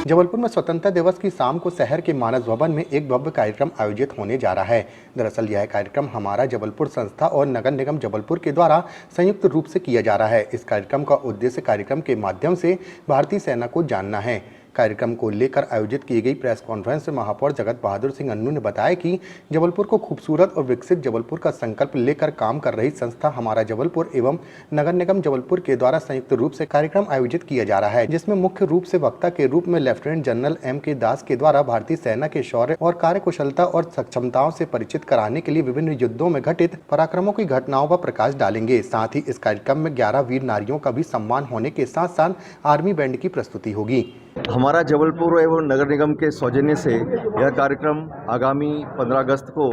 जबलपुर में स्वतंत्रता दिवस की शाम को शहर के मानस भवन में एक भव्य कार्यक्रम आयोजित होने जा रहा है। दरअसल यह कार्यक्रम हमारा जबलपुर संस्था और नगर निगम जबलपुर के द्वारा संयुक्त रूप से किया जा रहा है। इस कार्यक्रम का उद्देश्य कार्यक्रम के माध्यम से भारतीय सेना को जानना है। कार्यक्रम को लेकर आयोजित की गई प्रेस कॉन्फ्रेंस में महापौर जगत बहादुर सिंह अन्नू ने बताया कि जबलपुर को खूबसूरत और विकसित जबलपुर का संकल्प लेकर काम कर रही संस्था हमारा जबलपुर एवं नगर निगम जबलपुर के द्वारा संयुक्त रूप से कार्यक्रम आयोजित किया जा रहा है, जिसमें मुख्य रूप से वक्ता के रूप में लेफ्टिनेंट जनरल M.K. दास के द्वारा भारतीय सेना के शौर्य और कार्यकुशलता और सक्षमताओं से परिचित कराने के लिए विभिन्न युद्धों में घटित पराक्रमों की घटनाओं पर प्रकाश डालेंगे। साथ ही इस कार्यक्रम में 11 वीर नारियों का भी सम्मान होने के साथ साथ आर्मी बैंड की प्रस्तुति होगी। हमारा जबलपुर एवं नगर निगम के सौजन्य से यह कार्यक्रम आगामी 15 अगस्त को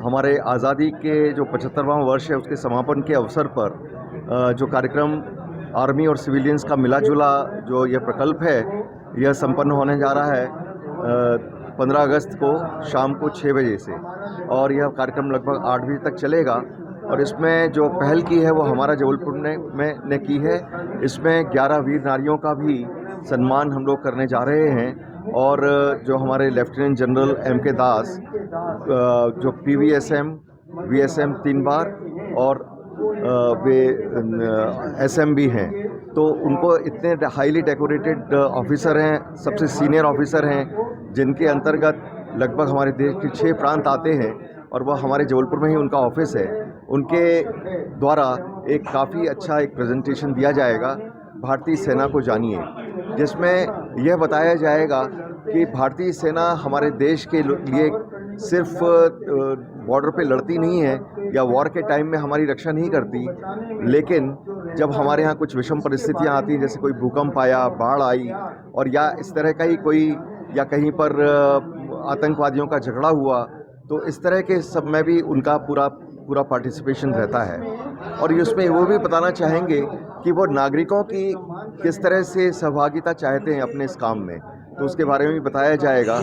हमारे आज़ादी के जो 75वां वर्ष है उसके समापन के अवसर पर जो कार्यक्रम आर्मी और सिविलियंस का मिला जुला जो यह प्रकल्प है यह संपन्न होने जा रहा है 15 अगस्त को शाम को 6 बजे से, और यह कार्यक्रम लगभग 8 बजे तक चलेगा। और इसमें जो पहल की है वो हमारा जबलपुर ने की है। इसमें 11 वीर नारियों का भी सम्मान हम लोग करने जा रहे हैं, और जो हमारे लेफ्टिनेंट जनरल M.K. दास जो PVSM VSM 3 बार और वे SM भी हैं, तो उनको इतने हाईली डेकोरेटेड ऑफिसर हैं, सबसे सीनियर ऑफिसर हैं, जिनके अंतर्गत लगभग हमारे देश के 6 प्रांत आते हैं और वह हमारे जबलपुर में ही उनका ऑफिस है। उनके द्वारा एक काफ़ी अच्छा एक प्रेजेंटेशन दिया जाएगा, भारतीय सेना को जानिए, जिसमें यह बताया जाएगा कि भारतीय सेना हमारे देश के लिए सिर्फ बॉर्डर पे लड़ती नहीं है या वॉर के टाइम में हमारी रक्षा नहीं करती, लेकिन जब हमारे यहाँ कुछ विषम परिस्थितियाँ आती हैं, जैसे कोई भूकंप आया, बाढ़ आई, और या इस तरह का ही कोई या कहीं पर आतंकवादियों का झगड़ा हुआ, तो इस तरह के सब में भी उनका पूरा पार्टिसिपेशन रहता है। और इसमें वो भी बताना चाहेंगे कि वो नागरिकों की किस तरह से सहभागिता चाहते हैं अपने इस काम में, तो उसके बारे में भी बताया जाएगा।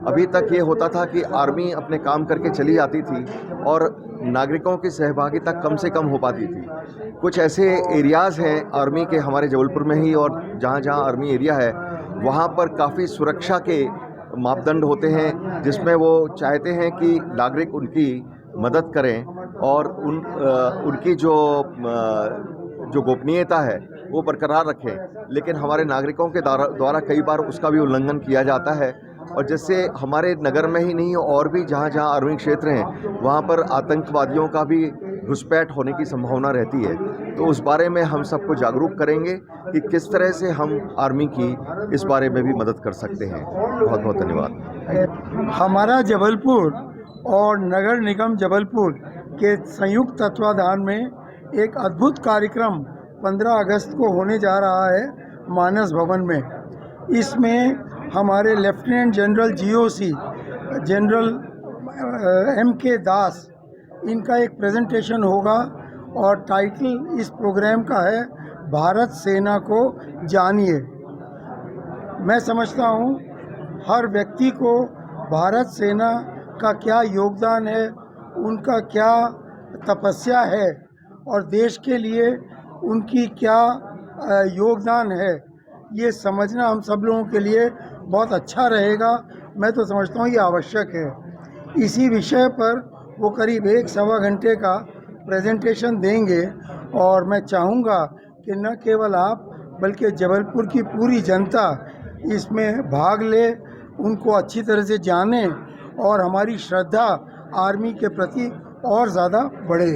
अभी तक ये होता था कि आर्मी अपने काम करके चली जाती थी और नागरिकों की सहभागिता कम से कम हो पाती थी। कुछ ऐसे एरियाज़ हैं आर्मी के हमारे जबलपुर में ही, और जहाँ जहाँ आर्मी एरिया है वहाँ पर काफ़ी सुरक्षा के मापदंड होते हैं, जिसमें वो चाहते हैं कि नागरिक उनकी मदद करें और उनकी जो गोपनीयता है वो बरकरार रखें। लेकिन हमारे नागरिकों के द्वारा कई बार उसका भी उल्लंघन किया जाता है, और जिससे हमारे नगर में ही नहीं और भी जहाँ जहाँ आर्मी क्षेत्र हैं वहाँ पर आतंकवादियों का भी घुसपैठ होने की संभावना रहती है। तो उस बारे में हम सबको जागरूक करेंगे कि किस तरह से हम आर्मी की इस बारे में भी मदद कर सकते हैं। बहुत बहुत धन्यवाद। हमारा जबलपुर और नगर निगम जबलपुर के संयुक्त तत्वाधान में एक अद्भुत कार्यक्रम 15 अगस्त को होने जा रहा है मानस भवन में। इसमें हमारे lieutenant general GOC general M.K. दास, इनका एक प्रेजेंटेशन होगा, और टाइटल इस प्रोग्राम का है भारत सेना को जानिए। मैं समझता हूँ हर व्यक्ति को भारत सेना का क्या योगदान है, उनका क्या तपस्या है और देश के लिए उनकी क्या योगदान है, ये समझना हम सब लोगों के लिए बहुत अच्छा रहेगा। मैं तो समझता हूँ ये आवश्यक है। इसी विषय पर वो करीब 1-1.25 घंटे का प्रेजेंटेशन देंगे, और मैं चाहूँगा कि न केवल आप बल्कि जबलपुर की पूरी जनता इसमें भाग ले, उनको अच्छी तरह से जाने और हमारी श्रद्धा आर्मी के प्रति और ज़्यादा बढ़े।